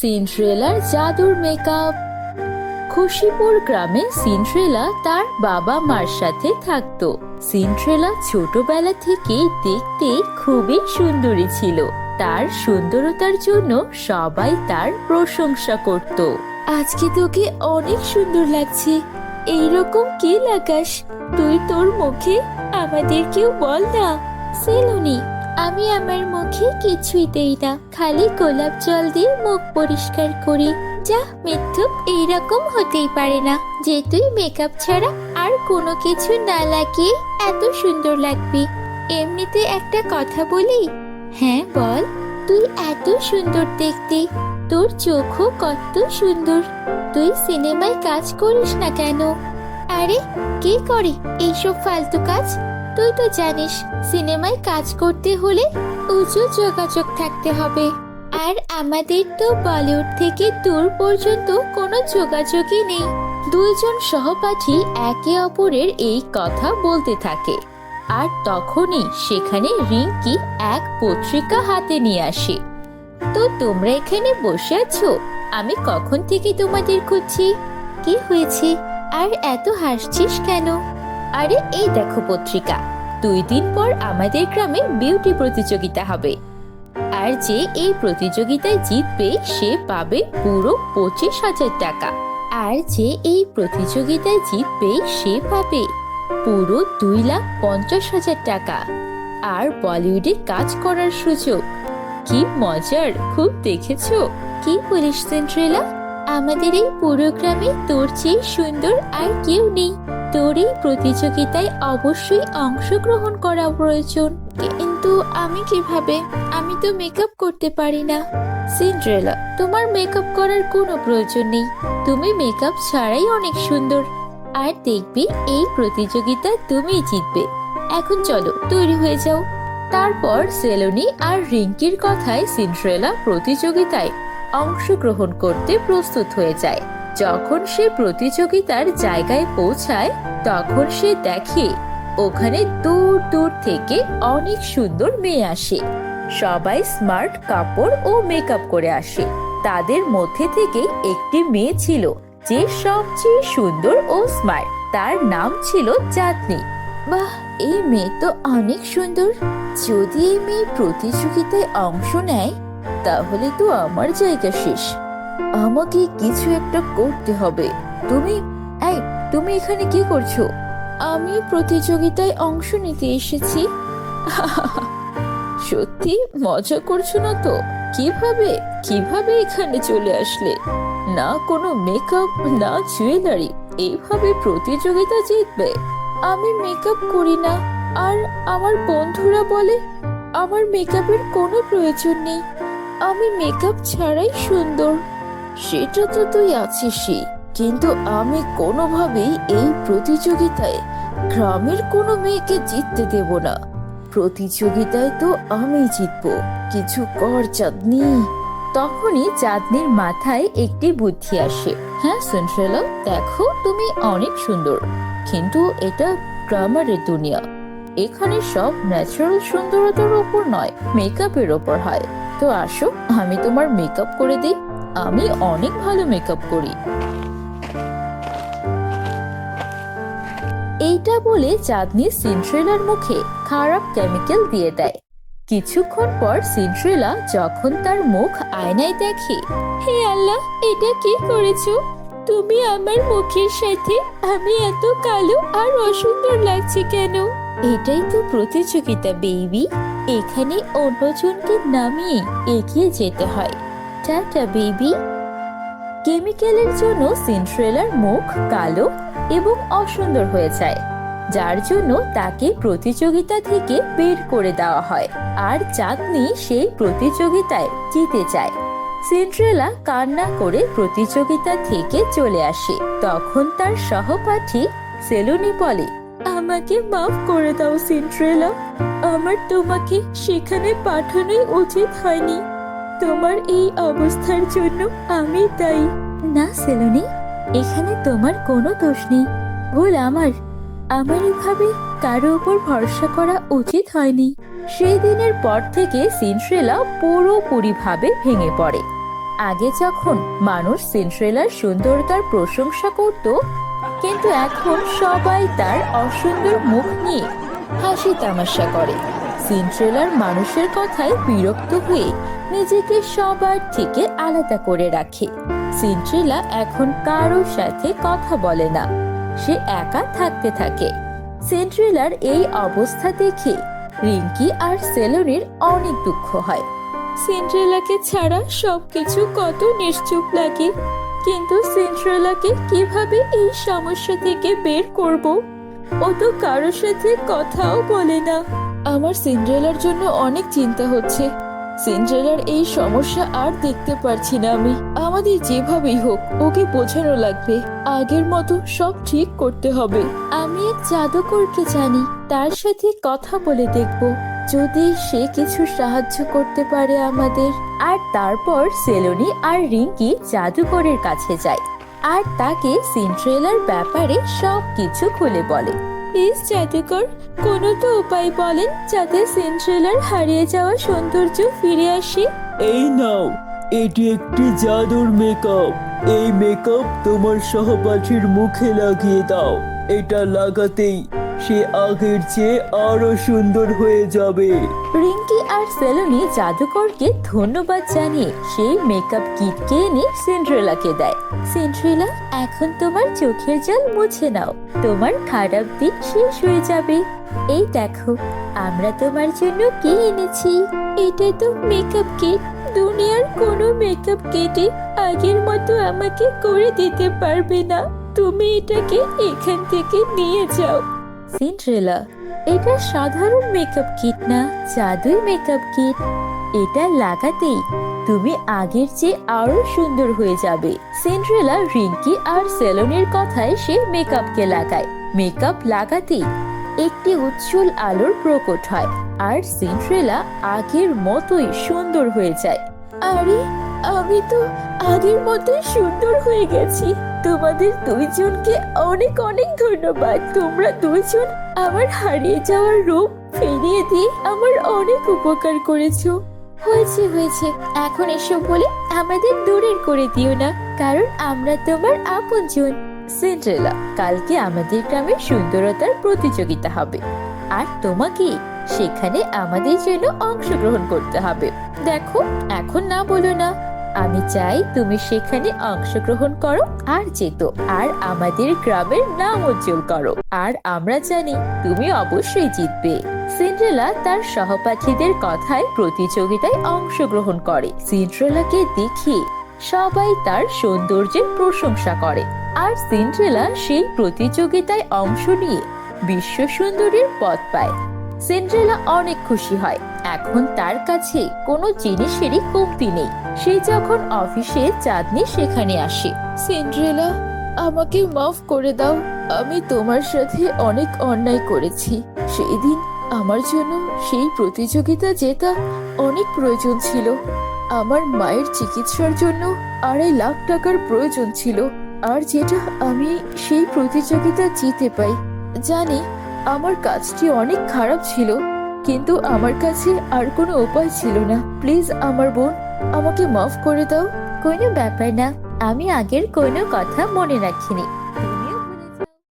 সিন্ড্রেলার জাদুর মেকআপ। খুশিপুর গ্রামে সিন্ড্রেলা তার বাবা মার সাথে থাকতো। সিন্ড্রেলা ছোটবেলা থেকেই দেখতে খুবই সুন্দরী ছিল। তার সুন্দরতার জন্য সবাই তার প্রশংসা করত। আজকে তোকে অনেক সুন্দর লাগছে। এইরকম কি লাগাস তুই তোর মুখে? আমাদেরকেও বল না। সেলুনি, আমি আমার মুখে কিছুই দেই না, খালি গোলাপ জল দিয়ে মুখ পরিষ্কার করি। যা মিথ্যুক, এইরকম হতেই পারে না যে তুই মেকআপ ছাড়া আর কোনো কিছু না লাগিয়ে এত সুন্দর লাগবি। এমনিতে একটা কথা বলি। হ্যাঁ বল। তুই এত সুন্দর দেখতে, তোর চোখও কত সুন্দর। তুই সিনেমায় কাজ করিস না কেন? আরে কে করে এইসব ফালতু কাজ? তুই তো জানিস সিনেমায় কাজ করতে হলে উঁচু যোগাযোগ থাকতে হবে, আর আমাদের তো বলিউড থেকে দূর পর্যন্ত কোনো যোগাযোগই নেই। দুইজন সহপাঠী একে অপরের এই কথা বলতে থাকে, আর তখনই সেখানে রিঙ্কি এক পত্রিকা হাতে নিয়ে আসে। তো তোমরা এখানে বসে আছো? আমি কখন থেকে তোমাদের খুঁজছি। কি হয়েছে আর এত হাসছিস কেন? আরে এই দেখো পত্রিকা, 2 দিন পর আমাদের গ্রামে বিউটি প্রতিযোগিতা হবে, আর যে এই প্রতিযোগিতায় জিতবে সে পাবে পুরো 25,000 টাকা, আর যে এই প্রতিযোগিতায় জিতবে সে পাবে পুরো 2,50,000 টাকা, আর বলিউডে কাজ করার সুযোগ। কি মজার, খুব দেখেছো? কি বলিস সিন্ড্রেলা? আমাদের এই পুরো গ্রামে তোর চেয়ে সুন্দর আর কেউ নেই। তোর এই প্রতিযোগিতায় অবশ্যই অংশগ্রহণ করা প্রয়োজন। কিন্তু আমি কিভাবে? আমি তো মেকআপ করতে পারি না। সিন্ড্রেলা, তোমার মেকআপ করার কোনো প্রয়োজন নেই। তুমি মেকআপ ছাড়াই অনেক সুন্দর, আর দেখবি এই প্রতিযোগিতায় তুমি জিতবে। এখন চলো, তৈরি হয়ে যাও। তারপর সেলুনি আর রিঙ্কির কথায় সিন্ড্রেলা প্রতিযোগিতায় অংশগ্রহণ করতে প্রস্তুত হয়ে যায়। যখন সে প্রতিযোগিতার জায়গায় পৌঁছায় তখন সে দেখে ওখানে দূর দূর থেকে অনেক সুন্দর মেয়ে আসে। সবাই স্মার্ট কাপড় ও মেকআপ করে আসে। তাদের মধ্যে থেকে একটি মেয়ে ছিল যে সবচেয়ে সুন্দর ও স্মার্ট। তার নাম ছিল চাঁদনি। বাহ, এই মেয়ে তো অনেক সুন্দর। যদি এই মেয়ে প্রতিযোগিতায় অংশ নেয় তাহলে তো আমার জায়গা শেষ। আমাকে কিছু একটা করতে হবে। তুমি এখানে কি করছো? আমি প্রতিযোগিতায় অংশ নিতে এসেছি। সত্যি মজা করছো না তো? কিভাবে এখানে চলে আসলে? না কোনো মেকআপ, না জুয়েলারি, এইভাবে প্রতিযোগিতা জিতবে? আমি মেকআপ করি না, আর আমার বন্ধুরা বলে আমার মেকআপের কোনো প্রয়োজন নেই। আমি মেকআপ ছাড়াই সুন্দর। সেটা তো তুই আছিসই, কিন্তু আমি কোনোভাবেই এই প্রতিযোগিতায় গ্রামের কোনো মেয়েকে জিততে দেব না। প্রতিযোগিতায় তো আমি জিতবো। কিছু কর চাঁদনি। তখনই চাঁদনির মাথায় একটি বুদ্ধি আসে। হ্যাঁ সিন্ড্রেলা, দেখো তুমি অনেক সুন্দর, কিন্তু এটা গ্রামারের দুনিয়া। এখানে সব ন্যাচারাল সুন্দরতার উপর নয়, মেকআপের ওপর হয়। তো আসো, আমি তোমার মেকআপ করে দিই। আমি অনেক ভালো মেকআপ করি। এইটা বলে চাঁদনি সিন্ড্রেলার মুখে খারাপ কেমিক্যাল দিয়ে দেয়। কিছুক্ষণ পর সিন্ড্রেলা যখন তার মুখ আয়নায় দেখে, হে আল্লাহ, এটা কি করেছো তুমি আমার মুখের সাথে? আমি এত কালো আর অসুন্দর লাগছে কেন? এটাই তো প্রতিযোগিতা বেবি, এখানে অন্যজনকে নামিয়ে এগিয়ে যেতে হয়। Tata baby. কেমিক্যালের জন্য সিন্ড্রেলার মুখ কালো এবং অসুন্দর হয়ে যায়, যার জন্য তাকে প্রতিযোগিতা থেকে বের করে দেওয়া হয়, আর চাঁদনি সেই প্রতিযোগিতায় জিতে যায়। সিন্ড্রেলা কান্না করে প্রতিযোগিতা থেকে চলে আসে। তখন তার সহপাঠী সেলুনি বলে, আমাকে মাফ করে দাও সিন্ড্রেলা, আমার তোমাকে সেখানে পাঠানোই উচিত হয়নি। তোমার এই অবস্থার জন্য আমি দায়ী। না সেলুনি, এখানে তোমার কোনো দোষ নেই, ভুল আমার এভাবে কারো উপর ভরসা করা উচিত হয়নি। সেই দিনের পর থেকে সিন্ড্রেলা পুরোপুরিভাবে ভেঙে পড়ে। আগে যখন মানুষ সিন্ড্রেলার সুন্দরতার প্রশংসা করত, কিন্তু এখন সবাই তার অসুন্দর মুখ নিয়ে হাসি তামাশা করে। সিন্ড্রেলার মানুষের কথায় বিরক্ত হয়ে নিজেকে সবার থেকে আলাদা করে রাখে। সিন্ড্রেলা এখন কারোর সাথে কথা বলে না, সে একা থাকতে থাকে। সিন্ড্রেলার এই অবস্থা দেখে রিঙ্কি আর সেলোনির অনেক দুঃখ হয়। সিন্ড্রেলাকে ছাড়া সবকিছু কত নিশ্চুপ লাগে, কিন্তু সিন্ড্রেলাকে কিভাবে এই সমস্যা থেকে বের করব? ও তো কারোর সাথে কথাও বলে না। আমার সিন্ড্রেলার জন্য অনেক চিন্তা হচ্ছে। সিন্ড্রেলার এই সমস্যা আর দেখতে পারছি না আমি। আমাদের যেভাবেই হোক ওকে বোঝানো লাগবে। আগের মতো সব ঠিক করতে হবে। আমি এক জাদুকরকে জানি, তার সাথে কথা বলে দেখব, যদি সে কিছু সাহায্য করতে পারে আমাদের। আর তারপর সেলোনি আর রিঙ্কি জাদুকরের কাছে যায় আর তাকে সিন্ড্রেলার ব্যাপারে সব কিছু খুলে বলে। প্লিজ জাদুকর, কোনো তো উপায় বলেন যাতে সিন্ড্রেলার হারিয়ে যাওয়া সৌন্দর্য ফিরে আসে। এই নাও, এটি একটি জাদুর মেকআপ। এই মেকআপ তোমার সহপাঠীর মুখে লাগিয়ে দাও। এটা লাগাতেই সে আগের চেয়ে আরো সুন্দর হয়ে যাবে। রিঙ্কি আর সেলোনি জাদুকরকে ধন্যবাদ জানিয়ে সেই মেকআপ কিটকে এনে সিন্ড্রেলাকে দেয়। সিন্ড্রেলা, এখন তোমার চোখের জল মুছে নাও, তোমার খারাপ দিন শেষ হয়ে যাবে। এই দেখো, আমরা তোমার জন্য কি এনেছি। এটা তো মেকআপ কিট। দুনিয়ার কোনো মেকআপ কিটই আগের মতো আমাকে করে দিতে পারবে না। তুমি এটাকে এখান থেকে নিয়ে যাও। সিন্ড্রেলা, এটা সাধারণ মেকআপ কিট না, জাদুই মেকআপ কিট। এটা লাগাতেই তুমি আগের চেয়ে আরো সুন্দর হয়ে যাবে। সিন্ড্রেলা রিঙ্কি আর সেলোনির কথায় সে মেকআপকে লাগায়। মেকআপ লাগাতেই একটি উজ্জ্বল আলোর প্রকট হয় আর সিন্ড্রেলা আগের মতোই সুন্দর হয়ে যায়। আরে, আমি তো আগের মতোই সুন্দর হয়ে গেছি। তোমাদের দুইজনকে অনেক অনেক ধন্যবাদ। তোমরা দুইজন আমার হারিয়ে যাওয়ার রূপ ফিরিয়ে দিয়ে আমার অনেক উপকার করেছো। হয়েছে হয়েছে, এখন এসব বলে আমাদের দূরের করে দিও না, কারণ আমরা তোমার আপনজন। সিন্ড্রেলা, কালকে আমাদের গ্রামের সুন্দরতার প্রতিযোগিতা হবে আর তোমাকে সেখানে আমাদের জন্য অংশগ্রহণ করতে হবে। দেখো, এখন না বলো না। আমি চাই তুমি সেখানে অংশগ্রহণ করো আর জেতো, আর আমাদের গ্রামের নাম উজ্জ্বল করো। আর আমরা জানি তুমি অবশ্যই জিতবে। সিন্ড্রেলা তার সহপাঠীদের কথায় প্রতিযোগিতায় অংশগ্রহণ করে। সিন্ড্রেলাকে দেখে সবাই তার সৌন্দর্যের প্রশংসা করে আর সিন্ড্রেলা সেই প্রতিযোগিতায় অংশ নিয়ে বিশ্ব সুন্দরীর পদ পায়। সিন্ড্রেলা অনেক খুশি হয়। এখন তার কাছে কোনো জিনিসেরই কমতি নেই। সে যখন অফিসে চাঁদনি সেখানে আসে। সিন্ড্রেলা, আমাকে মাফ করে দাও। আমি তোমার সাথে অনেক অন্যায় করেছি। সেই দিন আমার জন্য সেই প্রতিযোগিতা জেতা অনেক প্রয়োজন ছিল। আমার মায়ের চিকিৎসার জন্য 2.5 লাখ টাকার প্রয়োজন ছিল, আর যেটা আমি সেই প্রতিযোগিতা জিতে পাই। জানি আমার কাজটি অনেক খারাপ ছিল, কিন্তু আমার কাছে আর কোনো উপায় ছিল না। প্লিজ আমার বোন, আমাকে মাফ করে দাও। কোনো ব্যাপার না, আমি আগের কোনো কথা মনে রাখিনি।